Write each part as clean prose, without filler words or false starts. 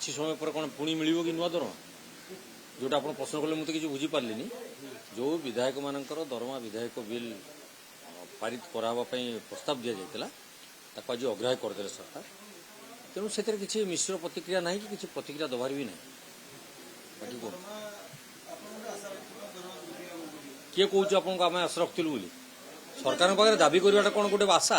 କିଛି ସମୟ ପରେ କ'ଣ ପୁଣି ମିଳିବ କି ନୂଆ ଦରମା? ଯେଉଁଟା ଆପଣ ପ୍ରଶ୍ନ କଲେ ମୁଁ ତ କିଛି ବୁଝିପାରିଲିନି। ଯେଉଁ ବିଧାୟକମାନଙ୍କର ଦରମା ବିଧାୟକ ବିଲ୍ ପାରିତ କରାହେବା ପାଇଁ ପ୍ରସ୍ତାବ ଦିଆଯାଇଥିଲା ତାକୁ ଆଜି ଅଗ୍ରାହ୍ୟ କରିଦେଲେ ସରକାର। ତେଣୁ ସେଥିରେ କିଛି ମିଶ୍ର ପ୍ରତିକ୍ରିୟା ନାହିଁ କି କିଛି ପ୍ରତିକ୍ରିୟା ଦେବାର ବି ନାହିଁ। ବାକି କିଏ କହୁଛି ଆପଣଙ୍କୁ ଆମେ ଆଶା ରଖିଥିଲୁ ବୋଲି? ସରକାରଙ୍କ ପାଖରେ ଦାବି କରିବାଟା କ'ଣ ଗୋଟେ ଆଶା?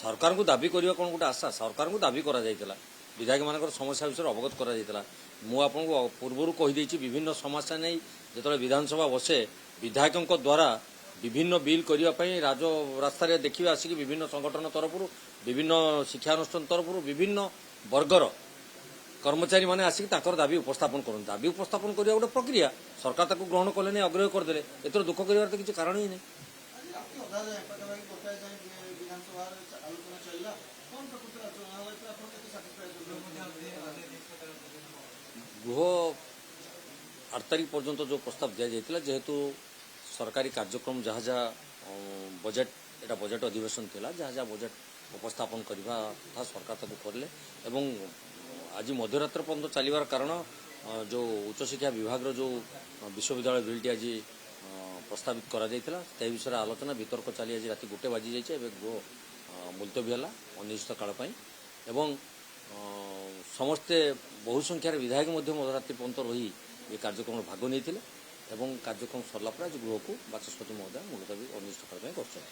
ସରକାରଙ୍କୁ ଦାବି କରିବା କ'ଣ ଗୋଟେ ଆଶା? ସରକାରଙ୍କୁ ଦାବି କରାଯାଇଥିଲା, ବିଧାୟକମାନଙ୍କର ସମସ୍ୟା ବିଷୟରେ ଅବଗତ କରାଯାଇଥିଲା। ମୁଁ ଆପଣଙ୍କୁ ପୂର୍ବରୁ କହିଦେଇଛି, ବିଭିନ୍ନ ସମସ୍ୟା ନେଇ ଯେତେବେଳେ ବିଧାନସଭା ବସେ ବିଧାୟକଙ୍କ ଦ୍ୱାରା ବିଭିନ୍ନ ବିଲ୍ କରିବା ପାଇଁ ରାସ୍ତାରେ ଦେଖିବେ ଆସିକି ବିଭିନ୍ନ ସଂଗଠନ ତରଫରୁ, ବିଭିନ୍ନ ଶିକ୍ଷାନୁଷ୍ଠାନ ତରଫରୁ, ବିଭିନ୍ନ ବର୍ଗର କର୍ମଚାରୀମାନେ ଆସିକି ତାଙ୍କର ଦାବି ଉପସ୍ଥାପନ କରନ୍ତି। ଦାବି ଉପସ୍ଥାପନ କରିବା ଗୋଟେ ପ୍ରକ୍ରିୟା, ସରକାର ତାକୁ ଗ୍ରହଣ କଲେନି, ଅଗ୍ରାହ୍ୟ କରିଦେଲେ। ଏଥିରେ ଦୁଃଖ କରିବାର ତ କିଛି କାରଣ ହିଁ ନାହିଁ। ଗୃହ 8 ତାରିଖ ପର୍ଯ୍ୟନ୍ତ ଯେଉଁ ପ୍ରସ୍ତାବ ଦିଆଯାଇଥିଲା, ଯେହେତୁ ସରକାରୀ କାର୍ଯ୍ୟକ୍ରମ ଯାହା ଯାହା ବଜେଟ୍, ଏଇଟା ବଜେଟ୍ ଅଧିବେଶନ ଥିଲା, ଯାହା ଯାହା ବଜେଟ୍ ଉପସ୍ଥାପନ କରିବା କଥା ସରକାର ତାକୁ କରିଲେ। ଏବଂ ଆଜି ମଧ୍ୟରାତ୍ର ପର୍ଯ୍ୟନ୍ତ ଚାଲିବାର କାରଣ ଯେଉଁ ଉଚ୍ଚଶିକ୍ଷା ବିଭାଗର ଯେଉଁ ବିଶ୍ୱବିଦ୍ୟାଳୟ ବିଲ୍ଟି ଆଜି ପ୍ରସ୍ତାବିତ କରାଯାଇଥିଲା ସେ ବିଷୟରେ ଆଲୋଚନା ବିତର୍କ ଚାଲି ଆଜି ରାତି 1 ବାଜିଯାଇଛି। ଏବେ ଗୃହ ମୁଲତବୀ ହେଲା ଅନିଶ୍ଚିତକାଳ ପାଇଁ ଏବଂ ସମସ୍ତେ ବହୁ ସଂଖ୍ୟାରେ ବିଧାୟକ ମଧ୍ୟ ମଧ୍ୟରାତ୍ରି ପର୍ଯ୍ୟନ୍ତ ରହି ଏ କାର୍ଯ୍ୟକ୍ରମରେ ଭାଗ ନେଇଥିଲେ ଏବଂ କାର୍ଯ୍ୟକ୍ରମ ସରିଲା ପରେ ଆଜି ଗୃହକୁ ବାଚସ୍ପତି ମହୋଦୟ ମୁଲତବୀ ଅନିଶ୍ଚିତକାଳ ପାଇଁ କରିଛନ୍ତି।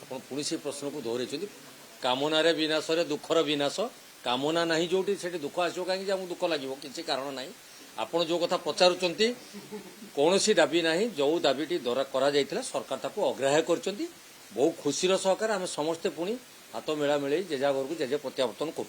ଆପଣ ପୁଣି ସେ ପ୍ରଶ୍ନକୁ ଦୋହରାଇଛନ୍ତି। କାମନାରେ ବିନାଶରେ ଦୁଃଖର ବିନାଶ। କାମନା ନାହିଁ ଯେଉଁଠି ସେଠି ଦୁଃଖ ଆସିବ କାହିଁକି ଯେ ଆମକୁ ଦୁଃଖ ଲାଗିବ? କିଛି କାରଣ ନାହିଁ। ଆପଣ ଯେଉଁ କଥା ପଚାରୁଛନ୍ତି କୌଣସି ଦାବି ନାହିଁ। ଯେଉଁ ଦାବିଟି କରାଯାଇଥିଲା ସରକାର ତାକୁ ଅଗ୍ରାହ୍ୟ କରିଛନ୍ତି। ବହୁ ଖୁସିର ସହକାରେ ଆମେ ସମସ୍ତେ ପୁଣି ହାତ ମିଳାମିଳେଇ ଯେଝା ଘରକୁ ଯେଝା ପ୍ରତ୍ୟାବର୍ତ୍ତନ କରୁଛୁ।